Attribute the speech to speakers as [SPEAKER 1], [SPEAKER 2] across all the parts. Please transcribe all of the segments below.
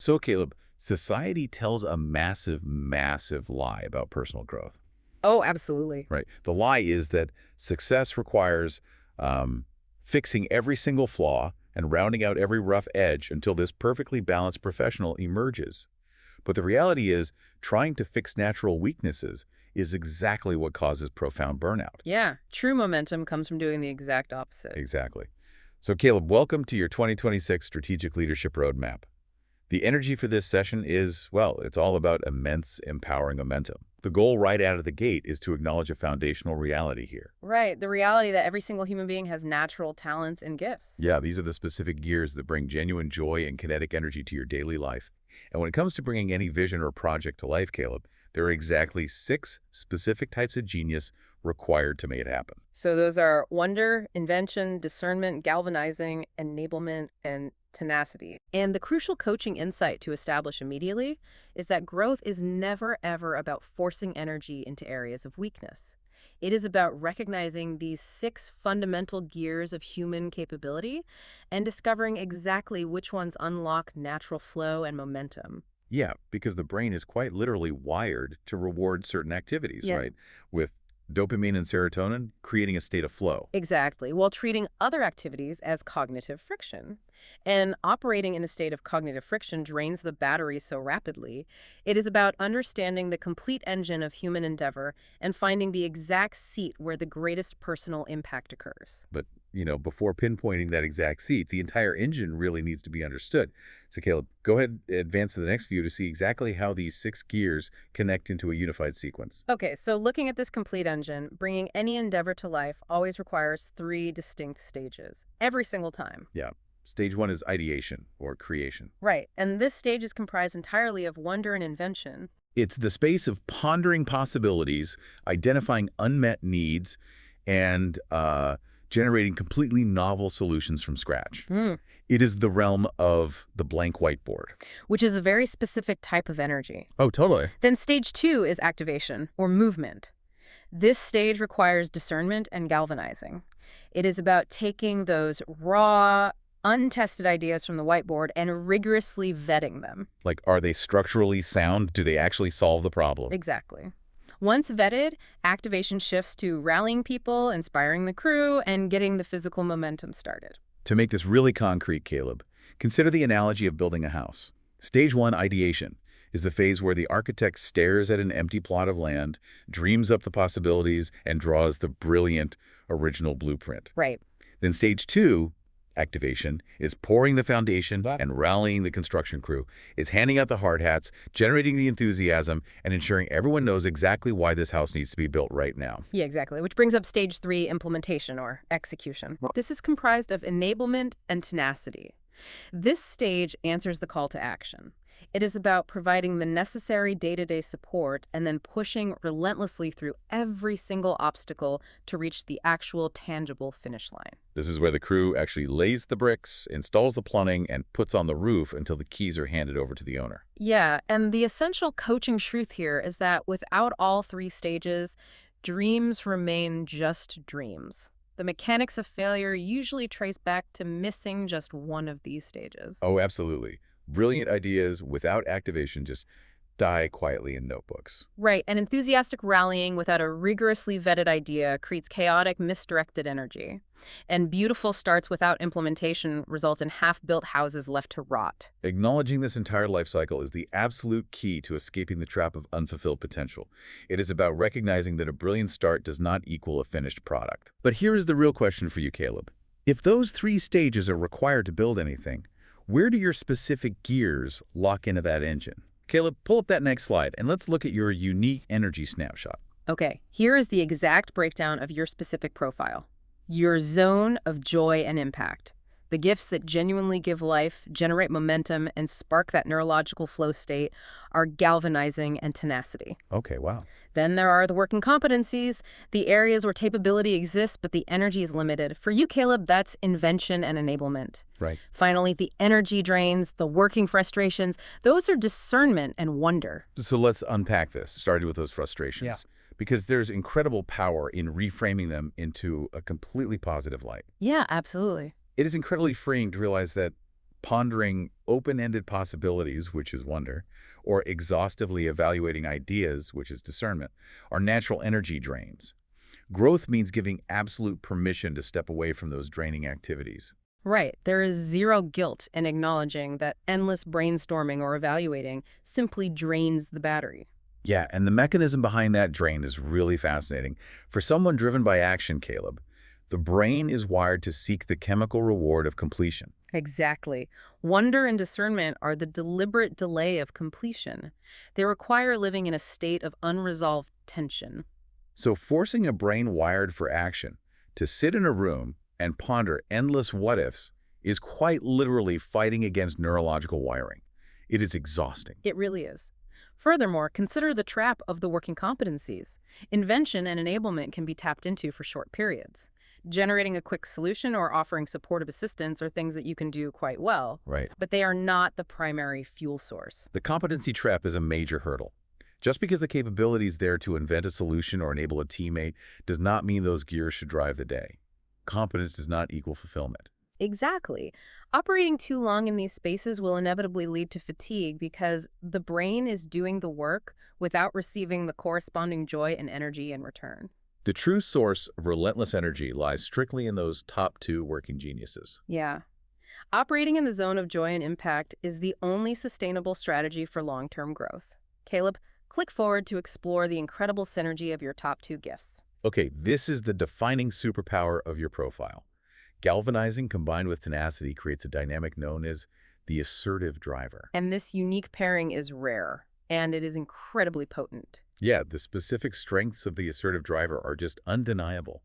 [SPEAKER 1] So, Caleb, society tells a massive, massive lie about personal growth,
[SPEAKER 2] Oh, absolutely.
[SPEAKER 1] right? The lie is that success requires fixing every single flaw and rounding out every rough edge until this perfectly balanced professional emerges. But the reality is, trying to fix natural weaknesses is exactly what causes profound burnout.
[SPEAKER 2] Yeah, true momentum comes from doing the exact opposite.
[SPEAKER 1] Exactly. So, Caleb, welcome to your 2026 Strategic Leadership Roadmap. The energy for this session is, well, it's all about immense, empowering momentum. The goal right out of the gate is to acknowledge a foundational reality here.
[SPEAKER 2] Right, the reality that every single human being has natural talents and gifts.
[SPEAKER 1] Yeah, these are the specific gears that bring genuine joy and kinetic energy to your daily life. And when it comes to bringing any vision or project to life, Caleb, there are exactly 6 specific types of genius required to make it happen.
[SPEAKER 2] So those are wonder, invention, discernment, galvanizing, enablement, and tenacity. And the crucial coaching insight to establish immediately is that growth is never, ever about forcing energy into areas of weakness. It is about recognizing these 6 fundamental gears of human capability and discovering exactly which ones unlock natural flow and momentum.
[SPEAKER 1] Yeah, because the brain is quite literally wired to reward certain activities,
[SPEAKER 2] Yeah.
[SPEAKER 1] right? With dopamine and serotonin creating a state of flow.
[SPEAKER 2] Exactly, while treating other activities as cognitive friction. And operating in a state of cognitive friction drains the battery so rapidly. It is about understanding the complete engine of human endeavor and finding the exact seat where the greatest personal impact occurs.
[SPEAKER 1] But, before pinpointing that exact seat, the entire engine really needs to be understood. So, Caleb, go ahead and advance to the next view to see exactly how these 6 gears connect into a unified sequence.
[SPEAKER 2] Okay, so looking at this complete engine, bringing any endeavor to life always requires 3 distinct stages, every single time.
[SPEAKER 1] Yeah. Stage 1 is ideation, or creation.
[SPEAKER 2] Right, and this stage is comprised entirely of wonder and invention.
[SPEAKER 1] It's the space of pondering possibilities, identifying unmet needs, and generating completely novel solutions from scratch.
[SPEAKER 2] Hmm.
[SPEAKER 1] It is the realm of the blank whiteboard.
[SPEAKER 2] Which is a very specific type of energy.
[SPEAKER 1] Oh, totally.
[SPEAKER 2] Then stage 2 is activation, or movement. This stage requires discernment and galvanizing. It is about taking those raw, untested ideas from the whiteboard and rigorously vetting them.
[SPEAKER 1] Like, are they structurally sound? Do they actually solve the problem?
[SPEAKER 2] Exactly. Once vetted, activation shifts to rallying people, inspiring the crew, and getting the physical momentum started.
[SPEAKER 1] To make this really concrete, Caleb, consider the analogy of building a house. Stage 1, ideation, is the phase where the architect stares at an empty plot of land, dreams up the possibilities, and draws the brilliant original blueprint.
[SPEAKER 2] Right.
[SPEAKER 1] Then stage 2, activation, is pouring the foundation and rallying the construction crew, is handing out the hard hats, generating the enthusiasm, and ensuring everyone knows exactly why this house needs to be built right now.
[SPEAKER 2] Yeah, exactly. Which brings up stage 3, implementation or execution. This is comprised of enablement and tenacity. This stage answers the call to action. It is about providing the necessary day-to-day support and then pushing relentlessly through every single obstacle to reach the actual tangible finish line.
[SPEAKER 1] This is where the crew actually lays the bricks, installs the plumbing, and puts on the roof until the keys are handed over to the owner.
[SPEAKER 2] Yeah, and the essential coaching truth here is that without all 3 stages, dreams remain just dreams. The mechanics of failure usually trace back to missing just one of these stages.
[SPEAKER 1] Oh, absolutely. Brilliant ideas without activation just die quietly in notebooks.
[SPEAKER 2] Right, and enthusiastic rallying without a rigorously vetted idea creates chaotic, misdirected energy. And beautiful starts without implementation result in half-built houses left to rot.
[SPEAKER 1] Acknowledging this entire life cycle is the absolute key to escaping the trap of unfulfilled potential. It is about recognizing that a brilliant start does not equal a finished product. But here is the real question for you, Caleb. If those 3 stages are required to build anything, where do your specific gears lock into that engine? Caleb, pull up that next slide and let's look at your unique energy snapshot.
[SPEAKER 2] Okay, here is the exact breakdown of your specific profile. Your zone of joy and impact. The gifts that genuinely give life, generate momentum, and spark that neurological flow state are galvanizing and tenacity.
[SPEAKER 1] Okay, wow.
[SPEAKER 2] Then there are the working competencies, the areas where capability exists but the energy is limited. For you, Caleb, that's invention and enablement.
[SPEAKER 1] Right.
[SPEAKER 2] Finally, the energy drains, the working frustrations, those are discernment and wonder.
[SPEAKER 1] So let's unpack this, starting with those frustrations.
[SPEAKER 2] Yeah.
[SPEAKER 1] Because there's incredible power in reframing them into a completely positive light.
[SPEAKER 2] Yeah, absolutely.
[SPEAKER 1] It is incredibly freeing to realize that pondering open-ended possibilities, which is wonder, or exhaustively evaluating ideas, which is discernment, are natural energy drains. Growth means giving absolute permission to step away from those draining activities.
[SPEAKER 2] Right. There is zero guilt in acknowledging that endless brainstorming or evaluating simply drains the battery.
[SPEAKER 1] Yeah, and the mechanism behind that drain is really fascinating. For someone driven by action, Caleb, the brain is wired to seek the chemical reward of completion.
[SPEAKER 2] Exactly. Wonder and discernment are the deliberate delay of completion. They require living in a state of unresolved tension.
[SPEAKER 1] So forcing a brain wired for action to sit in a room and ponder endless what-ifs is quite literally fighting against neurological wiring. It is exhausting.
[SPEAKER 2] It really is. Furthermore, consider the trap of the working competencies. Invention and enablement can be tapped into for short periods. Generating a quick solution or offering supportive assistance are things that you can do quite well,
[SPEAKER 1] Right.
[SPEAKER 2] but they are not the primary fuel source.
[SPEAKER 1] The competency trap is a major hurdle. Just because the capability is there to invent a solution or enable a teammate does not mean those gears should drive the day. Competence does not equal fulfillment.
[SPEAKER 2] Exactly. Operating too long in these spaces will inevitably lead to fatigue because the brain is doing the work without receiving the corresponding joy and energy in return.
[SPEAKER 1] The true source of relentless energy lies strictly in those top two working geniuses.
[SPEAKER 2] Yeah. Operating in the zone of joy and impact is the only sustainable strategy for long-term growth. Caleb, click forward to explore the incredible synergy of your top two gifts.
[SPEAKER 1] Okay, this is the defining superpower of your profile. Galvanizing combined with tenacity creates a dynamic known as the assertive driver.
[SPEAKER 2] And this unique pairing is rare, and it is incredibly potent.
[SPEAKER 1] Yeah, the specific strengths of the assertive driver are just undeniable.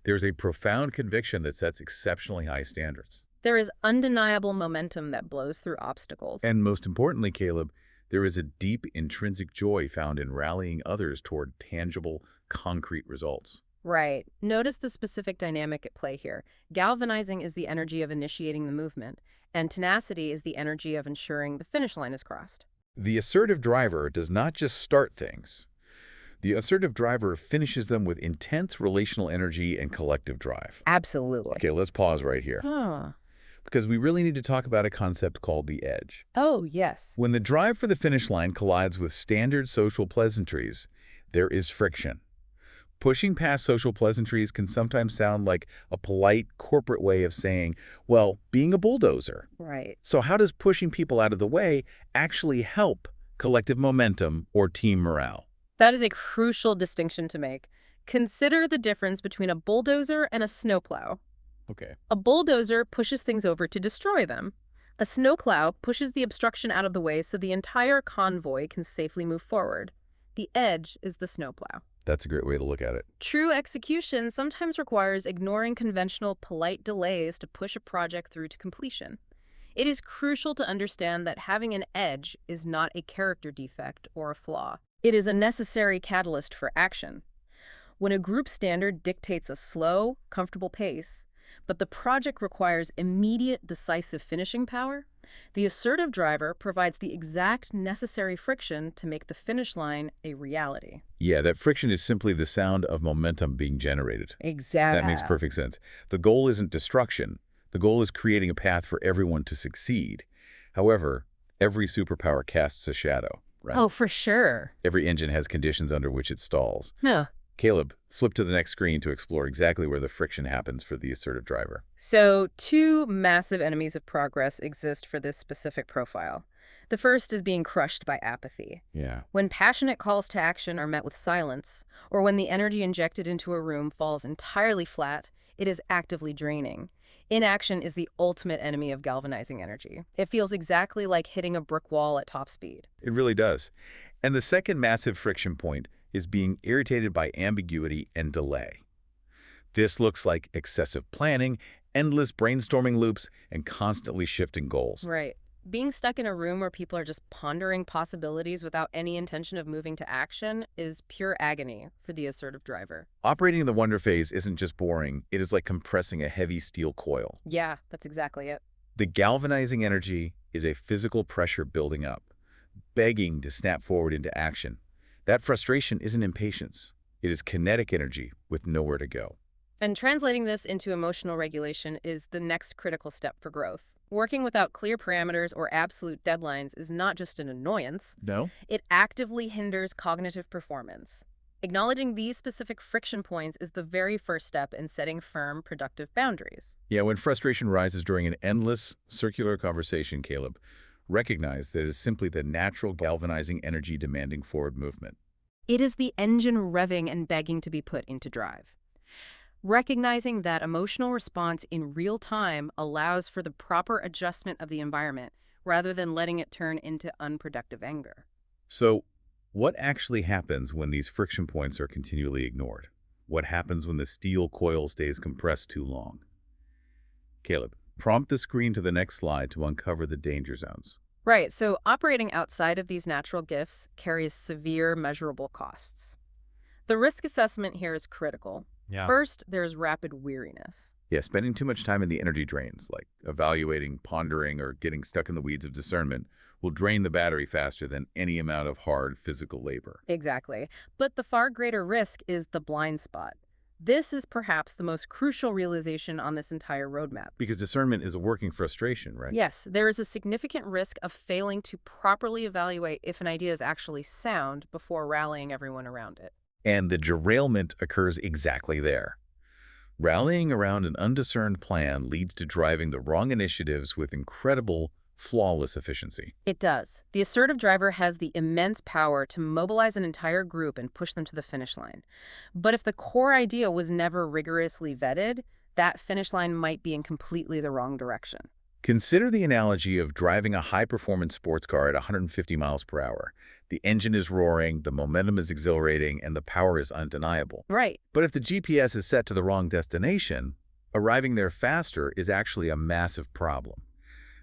[SPEAKER 1] There's a profound conviction that sets exceptionally high standards.
[SPEAKER 2] There is undeniable momentum that blows through obstacles.
[SPEAKER 1] And most importantly, Caleb, there is a deep intrinsic joy found in rallying others toward tangible, concrete results.
[SPEAKER 2] Right. Notice the specific dynamic at play here. Galvanizing is the energy of initiating the movement, and tenacity is the energy of ensuring the finish line is crossed.
[SPEAKER 1] The assertive driver does not just start things. The assertive driver finishes them with intense relational energy and collective drive.
[SPEAKER 2] Absolutely.
[SPEAKER 1] Okay, let's pause right here,
[SPEAKER 2] Huh.
[SPEAKER 1] because we really need to talk about a concept called the edge.
[SPEAKER 2] Oh, yes.
[SPEAKER 1] When the drive for the finish line collides with standard social pleasantries, there is friction. Pushing past social pleasantries can sometimes sound like a polite corporate way of saying, well, being a bulldozer.
[SPEAKER 2] Right.
[SPEAKER 1] So how does pushing people out of the way actually help collective momentum or team morale?
[SPEAKER 2] That is a crucial distinction to make. Consider the difference between a bulldozer and a snowplow.
[SPEAKER 1] Okay.
[SPEAKER 2] A bulldozer pushes things over to destroy them. A snowplow pushes the obstruction out of the way so the entire convoy can safely move forward. The edge is the snowplow.
[SPEAKER 1] That's a great way to look at it.
[SPEAKER 2] True execution sometimes requires ignoring conventional polite delays to push a project through to completion. It is crucial to understand that having an edge is not a character defect or a flaw. It is a necessary catalyst for action. When a group standard dictates a slow, comfortable pace, but the project requires immediate, decisive finishing power, the assertive driver provides the exact necessary friction to make the finish line a reality.
[SPEAKER 1] Yeah, that friction is simply the sound of momentum being generated.
[SPEAKER 2] Exactly.
[SPEAKER 1] That makes perfect sense. The goal isn't destruction. The goal is creating a path for everyone to succeed. However, every superpower casts a shadow, right?
[SPEAKER 2] Oh, for sure.
[SPEAKER 1] Every engine has conditions under which it stalls.
[SPEAKER 2] No.
[SPEAKER 1] Caleb, flip to the next screen to explore exactly where the friction happens for the assertive driver.
[SPEAKER 2] So, two massive enemies of progress exist for this specific profile. The first is being crushed by apathy.
[SPEAKER 1] Yeah.
[SPEAKER 2] When passionate calls to action are met with silence, or when the energy injected into a room falls entirely flat, it is actively draining. Inaction is the ultimate enemy of galvanizing energy. It feels exactly like hitting a brick wall at top speed.
[SPEAKER 1] It really does. And the second massive friction point is being irritated by ambiguity and delay. This looks like excessive planning, endless brainstorming loops, and constantly shifting goals.
[SPEAKER 2] Right. Being stuck in a room where people are just pondering possibilities without any intention of moving to action is pure agony for the assertive driver.
[SPEAKER 1] Operating in the wonder phase isn't just boring, it is like compressing a heavy steel coil.
[SPEAKER 2] Yeah, that's exactly it.
[SPEAKER 1] The galvanizing energy is a physical pressure building up, begging to snap forward into action. That frustration isn't impatience. It is kinetic energy with nowhere to go.
[SPEAKER 2] And translating this into emotional regulation is the next critical step for growth. Working without clear parameters or absolute deadlines is not just an annoyance,
[SPEAKER 1] No?
[SPEAKER 2] it actively hinders cognitive performance. Acknowledging these specific friction points is the very first step in setting firm, productive boundaries.
[SPEAKER 1] Yeah, when frustration rises during an endless, circular conversation, Caleb, recognize that it is simply the natural galvanizing energy demanding forward movement.
[SPEAKER 2] It is the engine revving and begging to be put into drive. Recognizing that emotional response in real time allows for the proper adjustment of the environment rather than letting it turn into unproductive anger.
[SPEAKER 1] So, what actually happens when these friction points are continually ignored? What happens when the steel coil stays compressed too long? Caleb, prompt the screen to the next slide to uncover the danger zones.
[SPEAKER 2] Right, so operating outside of these natural gifts carries severe measurable costs. The risk assessment here is critical.
[SPEAKER 1] Yeah.
[SPEAKER 2] First, there's rapid weariness.
[SPEAKER 1] Yeah, spending too much time in the energy drains, like evaluating, pondering, or getting stuck in the weeds of discernment, will drain the battery faster than any amount of hard physical labor.
[SPEAKER 2] Exactly. But the far greater risk is the blind spot. This is perhaps the most crucial realization on this entire roadmap.
[SPEAKER 1] Because discernment is a working frustration, right?
[SPEAKER 2] Yes, there is a significant risk of failing to properly evaluate if an idea is actually sound before rallying everyone around it.
[SPEAKER 1] And the derailment occurs exactly there. Rallying around an undiscerned plan leads to driving the wrong initiatives with incredible, flawless efficiency.
[SPEAKER 2] It does. The assertive driver has the immense power to mobilize an entire group and push them to the finish line. But if the core idea was never rigorously vetted, that finish line might be in completely the wrong direction.
[SPEAKER 1] Consider the analogy of driving a high-performance sports car at 150 miles per hour. The engine is roaring, the momentum is exhilarating, and the power is undeniable.
[SPEAKER 2] Right.
[SPEAKER 1] But if the GPS is set to the wrong destination, arriving there faster is actually a massive problem.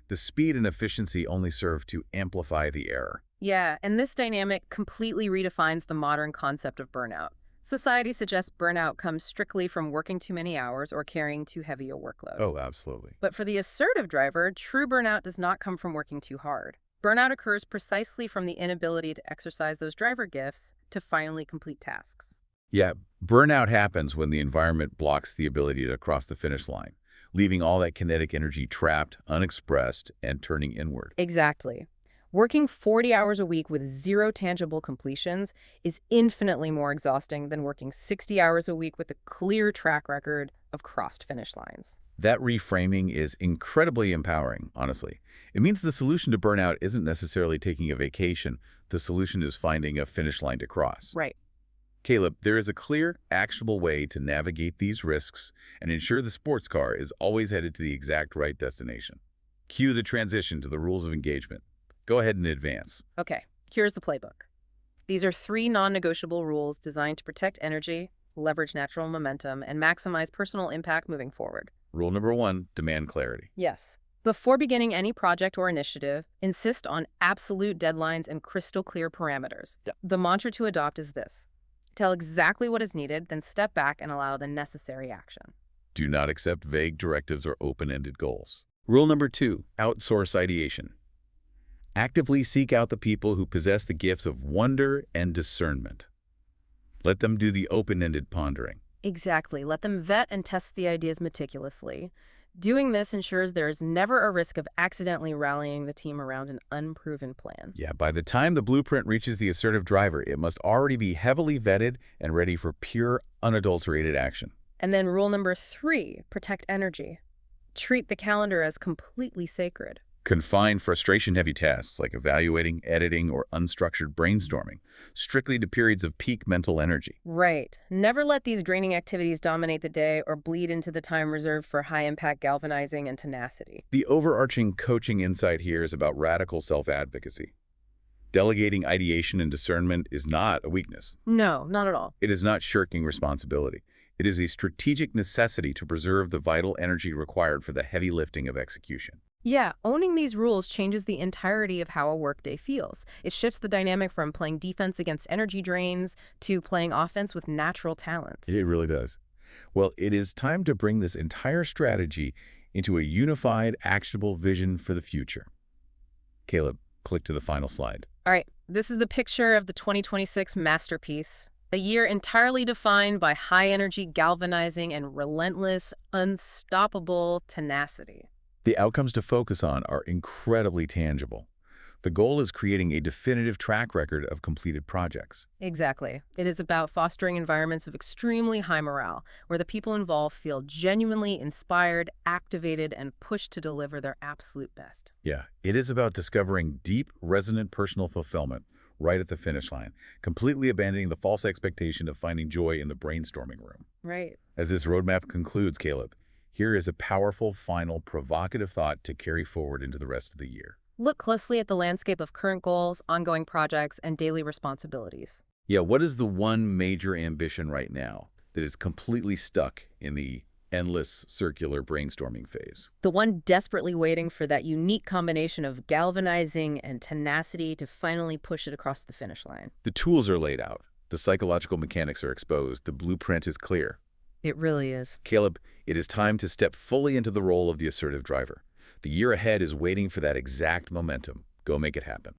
[SPEAKER 1] The speed and efficiency only serve to amplify the error.
[SPEAKER 2] Yeah, and this dynamic completely redefines the modern concept of burnout. Society suggests burnout comes strictly from working too many hours or carrying too heavy a workload.
[SPEAKER 1] Oh, absolutely.
[SPEAKER 2] But for the assertive driver, true burnout does not come from working too hard. Burnout occurs precisely from the inability to exercise those driver gifts to finally complete tasks.
[SPEAKER 1] Yeah, burnout happens when the environment blocks the ability to cross the finish line, leaving all that kinetic energy trapped, unexpressed, and turning inward.
[SPEAKER 2] Exactly. Working 40 hours a week with zero tangible completions is infinitely more exhausting than working 60 hours a week with a clear track record of crossed finish lines.
[SPEAKER 1] That reframing is incredibly empowering, honestly. It means the solution to burnout isn't necessarily taking a vacation. The solution is finding a finish line to cross.
[SPEAKER 2] Right.
[SPEAKER 1] Caleb, there is a clear, actionable way to navigate these risks and ensure the sports car is always headed to the exact right destination. Cue the transition to the rules of engagement. Go ahead and advance.
[SPEAKER 2] Okay, here's the playbook. These are 3 non-negotiable rules designed to protect energy, leverage natural momentum, and maximize personal impact moving forward.
[SPEAKER 1] Rule number 1, demand clarity.
[SPEAKER 2] Yes. Before beginning any project or initiative, insist on absolute deadlines and crystal clear parameters.
[SPEAKER 1] Yeah.
[SPEAKER 2] The mantra to adopt is this: tell exactly what is needed, then step back and allow the necessary action.
[SPEAKER 1] Do not accept vague directives or open-ended goals. Rule number 2, outsource ideation. Actively seek out the people who possess the gifts of wonder and discernment. Let them do the open-ended pondering.
[SPEAKER 2] Exactly. Let them vet and test the ideas meticulously. Doing this ensures there is never a risk of accidentally rallying the team around an unproven plan.
[SPEAKER 1] Yeah, by the time the blueprint reaches the assertive driver, it must already be heavily vetted and ready for pure, unadulterated action.
[SPEAKER 2] And then rule number 3, protect energy. Treat the calendar as completely sacred.
[SPEAKER 1] Confine frustration-heavy tasks like evaluating, editing, or unstructured brainstorming strictly to periods of peak mental energy.
[SPEAKER 2] Right. Never let these draining activities dominate the day or bleed into the time reserved for high-impact galvanizing and tenacity.
[SPEAKER 1] The overarching coaching insight here is about radical self-advocacy. Delegating ideation and discernment is not a weakness.
[SPEAKER 2] No, not at all.
[SPEAKER 1] It is not shirking responsibility. It is a strategic necessity to preserve the vital energy required for the heavy lifting of execution.
[SPEAKER 2] Yeah, owning these rules changes the entirety of how a workday feels. It shifts the dynamic from playing defense against energy drains to playing offense with natural talents.
[SPEAKER 1] It really does. Well, it is time to bring this entire strategy into a unified, actionable vision for the future. Caleb, click to the final slide.
[SPEAKER 2] All right, this is the picture of the 2026 masterpiece. A year entirely defined by high-energy galvanizing and relentless, unstoppable tenacity.
[SPEAKER 1] The outcomes to focus on are incredibly tangible. The goal is creating a definitive track record of completed projects.
[SPEAKER 2] Exactly. It is about fostering environments of extremely high morale, where the people involved feel genuinely inspired, activated, and pushed to deliver their absolute best.
[SPEAKER 1] Yeah, it is about discovering deep, resonant personal fulfillment right at the finish line, completely abandoning the false expectation of finding joy in the brainstorming room.
[SPEAKER 2] Right.
[SPEAKER 1] As this roadmap concludes, Caleb, here is a powerful, final, provocative thought to carry forward into the rest of the year.
[SPEAKER 2] Look closely at the landscape of current goals, ongoing projects, and daily responsibilities.
[SPEAKER 1] Yeah, what is the one major ambition right now that is completely stuck in the endless circular brainstorming phase?
[SPEAKER 2] The one desperately waiting for that unique combination of galvanizing and tenacity to finally push it across the finish line.
[SPEAKER 1] The tools are laid out. The psychological mechanics are exposed. The blueprint is clear.
[SPEAKER 2] It really is.
[SPEAKER 1] Caleb, it is time to step fully into the role of the assertive driver. The year ahead is waiting for that exact momentum. Go make it happen.